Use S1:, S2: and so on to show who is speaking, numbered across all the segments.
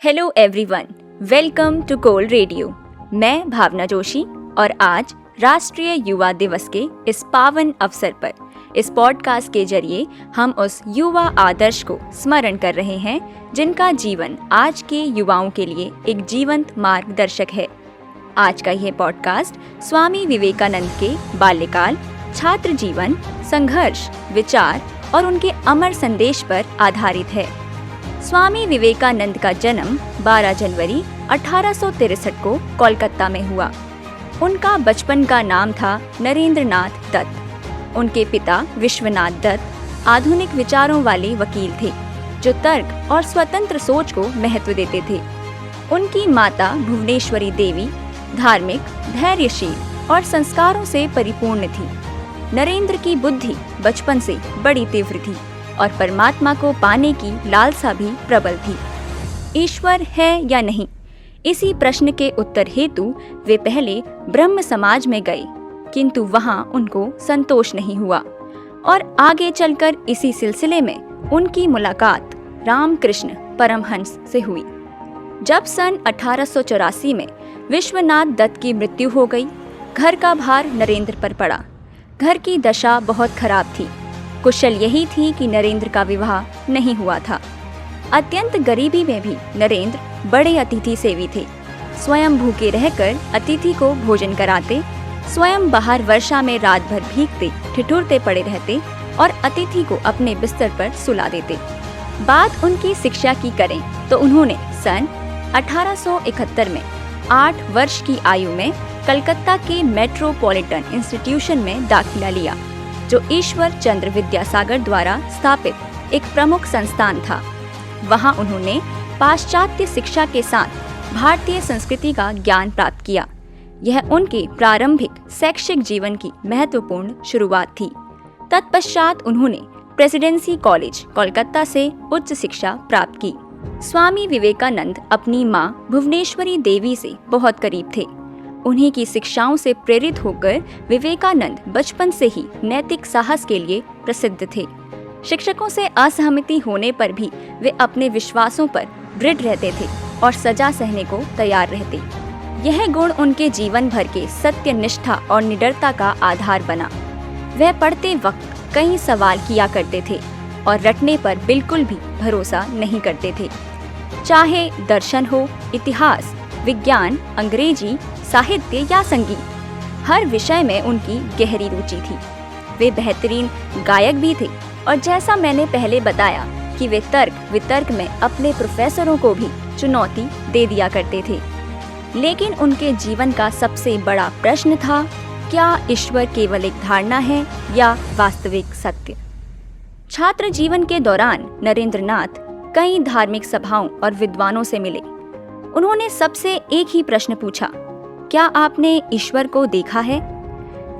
S1: Hello everyone, welcome to कोल radio. मैं भावना जोशी और आज राष्ट्रीय युवा दिवस के इस पावन अवसर पर इस पॉडकास्ट के जरिए हम उस युवा आदर्श को स्मरण कर रहे हैं जिनका जीवन आज के युवाओं के लिए एक जीवंत मार्गदर्शक है। आज का यह पॉडकास्ट स्वामी विवेकानंद के बाल्यकाल, छात्र जीवन, संघर्ष, विचार और उनके अमर संदेश पर आधारित है। स्वामी विवेकानंद का जन्म 12 जनवरी 1863 को कोलकाता में हुआ। उनका बचपन का नाम था नरेंद्र नाथ दत्त। उनके पिता विश्वनाथ दत्त आधुनिक विचारों वाले वकील थे जो तर्क और स्वतंत्र सोच को महत्व देते थे। उनकी माता भुवनेश्वरी देवी धार्मिक, धैर्यशील और संस्कारों से परिपूर्ण थी। नरेंद्र की बुद्धि बचपन से बड़ी तीव्र थी और परमात्मा को पाने की लालसा भी प्रबल थी। ईश्वर है या नहीं, इसी प्रश्न के उत्तर हेतु वे पहले ब्रह्म समाज में गए, किंतु वहां उनको संतोष नहीं हुआ और आगे चलकर इसी सिलसिले में उनकी मुलाकात रामकृष्ण परमहंस से हुई। जब सन 1884 में विश्वनाथ दत्त की मृत्यु हो गई, घर का भार नरेंद्र पर पड़ा। घर की दशा बहुत खराब थी। कुशल यही थी कि नरेंद्र का विवाह नहीं हुआ था। अत्यंत गरीबी में भी नरेंद्र बड़े अतिथि सेवी थे। स्वयं भूखे रहकर अतिथि को भोजन कराते, स्वयं बाहर वर्षा में रात भर भीगते ठिठुरते पड़े रहते और अतिथि को अपने बिस्तर पर सुला देते। बात उनकी शिक्षा की करें तो उन्होंने सन 1871 में 8 वर्ष की आयु में कलकत्ता के मेट्रोपॉलिटन इंस्टीट्यूशन में दाखिला लिया, जो ईश्वर चंद्र विद्यासागर द्वारा स्थापित एक प्रमुख संस्थान था। वहां उन्होंने पाश्चात्य शिक्षा के साथ भारतीय संस्कृति का ज्ञान प्राप्त किया। यह उनके प्रारंभिक शैक्षिक जीवन की महत्वपूर्ण शुरुआत थी। तत्पश्चात उन्होंने प्रेसिडेंसी कॉलेज कोलकाता से उच्च शिक्षा प्राप्त की। स्वामी विवेकानंद अपनी मां भुवनेश्वरी देवी से बहुत करीब थे। उन्हीं की शिक्षाओं से प्रेरित होकर विवेकानंद बचपन से ही नैतिक साहस के लिए प्रसिद्ध थे। शिक्षकों से असहमति होने पर भी वे अपने विश्वासों पर दृढ़ रहते थे और सजा सहने को तैयार रहते। यह गुण उनके जीवन भर के सत्य, निष्ठा और निडरता का आधार बना। वह पढ़ते वक्त कई सवाल किया करते थे और रटने पर बिल्कुल भी भरोसा नहीं करते थे। चाहे दर्शन हो, इतिहास, विज्ञान, अंग्रेजी, साहित्य या संगीत, हर विषय में उनकी गहरी रुचि थी। वे बेहतरीन गायक भी थे और जैसा मैंने पहले बताया कि वे तर्क वितर्क में अपने प्रोफेसरों को भी चुनौती दे दिया करते थे। लेकिन उनके जीवन का सबसे बड़ा प्रश्न था, क्या ईश्वर केवल एक धारणा है या वास्तविक सत्य? छात्र जीवन के दौरान नरेंद्र नाथ कई धार्मिक सभाओं और विद्वानों से मिले। उन्होंने सबसे एक ही प्रश्न पूछा, क्या आपने ईश्वर को देखा है?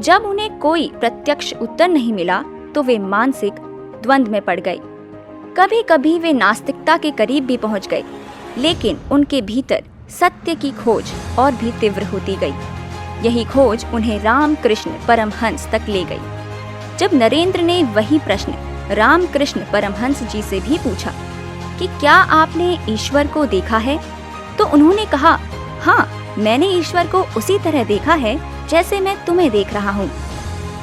S1: जब उन्हें कोई प्रत्यक्ष उत्तर नहीं मिला तो वे मानसिक द्वंद्व में पड़ गए। कभी कभी वे नास्तिकता के करीब भी पहुंच गए, लेकिन उनके भीतर सत्य की खोज और भी तीव्र होती गई। यही खोज उन्हें रामकृष्ण परमहंस तक ले गई। जब नरेंद्र ने वही प्रश्न रामकृष्ण परमहंस जी से भी पूछा कि क्या आपने ईश्वर को देखा है, तो उन्होंने कहा, हाँ, मैंने ईश्वर को उसी तरह देखा है जैसे मैं तुम्हें देख रहा हूँ।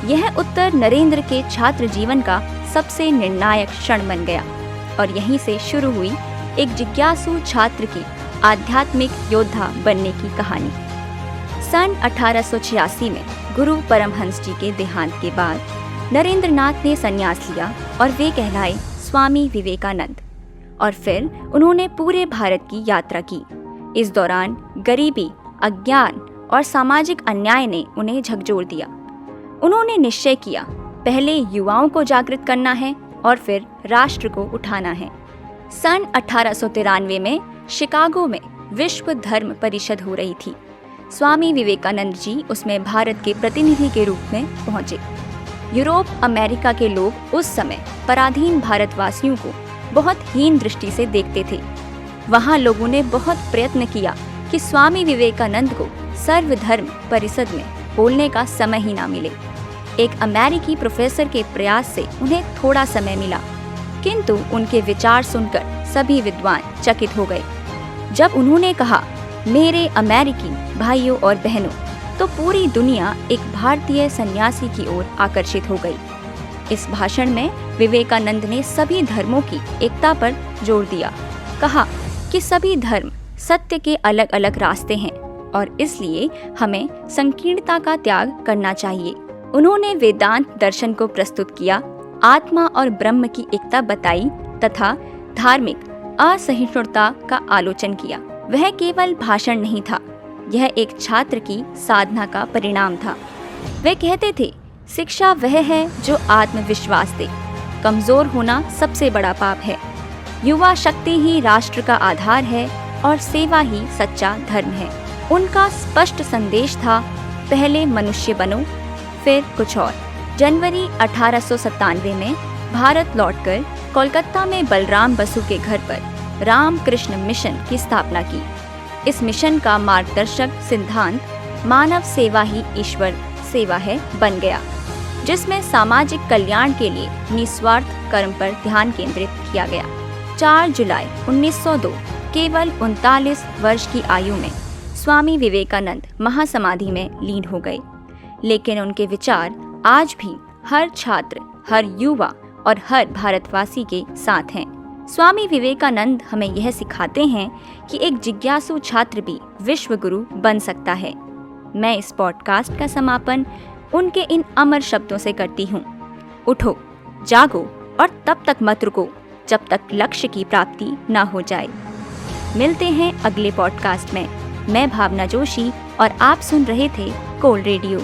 S1: यह उत्तर नरेंद्र के छात्र जीवन का सबसे निर्णायक क्षण बन गया और यहीं से शुरू हुई एक जिज्ञासु छात्र की आध्यात्मिक योद्धा बनने की कहानी। सन 1886 में गुरु परमहंस जी के देहांत के बाद नरेंद्र नाथ ने संन्यास लिया और वे कहलाए स्वामी विवेकानंद। और फिर उन्होंने पूरे भारत की यात्रा की। इस दौरान गरीबी, अज्ञान और सामाजिक अन्याय ने उन्हें झकझोर दिया। उन्होंने निश्चय किया, पहले युवाओं को जागृत करना है और फिर राष्ट्र को उठाना है। सन 1893 में शिकागो में विश्व धर्म परिषद हो रही थी। स्वामी विवेकानंद जी उसमें भारत के प्रतिनिधि के रूप में पहुंचे। यूरोप, अमेरिका के लोग उस समय पराधीन भारतवासियों को बहुत हीन दृष्टि से देखते थे। वहां लोगों ने बहुत प्रयत्न किया कि स्वामी विवेकानंद को सर्वधर्म परिषद में बोलने का समय ही ना मिले। एक अमेरिकी प्रोफेसर के प्रयास से उन्हें थोड़ा समय मिला, किंतु उनके विचार सुनकर सभी विद्वान चकित हो गए। जब उन्होंने कहा, मेरे अमेरिकी भाइयों और बहनों, तो पूरी दुनिया एक भारतीय सन्यासी की ओर आकर्षित हो गई। इस भाषण में विवेकानंद ने सभी धर्मों की एकता पर जोर दिया। कहा कि सभी धर्म सत्य के अलग अलग रास्ते हैं और इसलिए हमें संकीर्णता का त्याग करना चाहिए। उन्होंने वेदांत दर्शन को प्रस्तुत किया, आत्मा और ब्रह्म की एकता बताई तथा धार्मिक असहिष्णुता का आलोचन किया। वह केवल भाषण नहीं था, यह एक छात्र की साधना का परिणाम था। वे कहते थे, शिक्षा वह है जो आत्मविश्वास दे, कमजोर होना सबसे बड़ा पाप है। युवा शक्ति ही राष्ट्र का आधार है और सेवा ही सच्चा धर्म है। उनका स्पष्ट संदेश था, पहले मनुष्य बनो, फिर कुछ और। जनवरी 1897 में भारत लौटकर कोलकाता में बलराम बसु के घर पर रामकृष्ण मिशन की स्थापना की। इस मिशन का मार्गदर्शक सिद्धांत मानव सेवा ही ईश्वर सेवा है बन गया, जिसमें सामाजिक कल्याण के लिए निस्वार्थ कर्म पर ध्यान केंद्रित किया गया। 4 जुलाई 1902 केवल 39 वर्ष की आयु में स्वामी विवेकानंद महासमाधि में लीन हो गए, लेकिन उनके विचार आज भी हर छात्र, हर युवा और हर भारतवासी के साथ हैं। स्वामी विवेकानंद हमें यह सिखाते हैं कि एक जिज्ञासु छात्र भी विश्व गुरु बन सकता है। मैं इस पॉडकास्ट का समापन उनके इन अमर शब्दों से करती हूँ, उठो, जागो और तब तक मत रुको जब तक लक्ष्य की प्राप्ति न हो जाए। मिलते हैं अगले पॉडकास्ट में। मैं भावना जोशी और आप सुन रहे थे कोल रेडियो।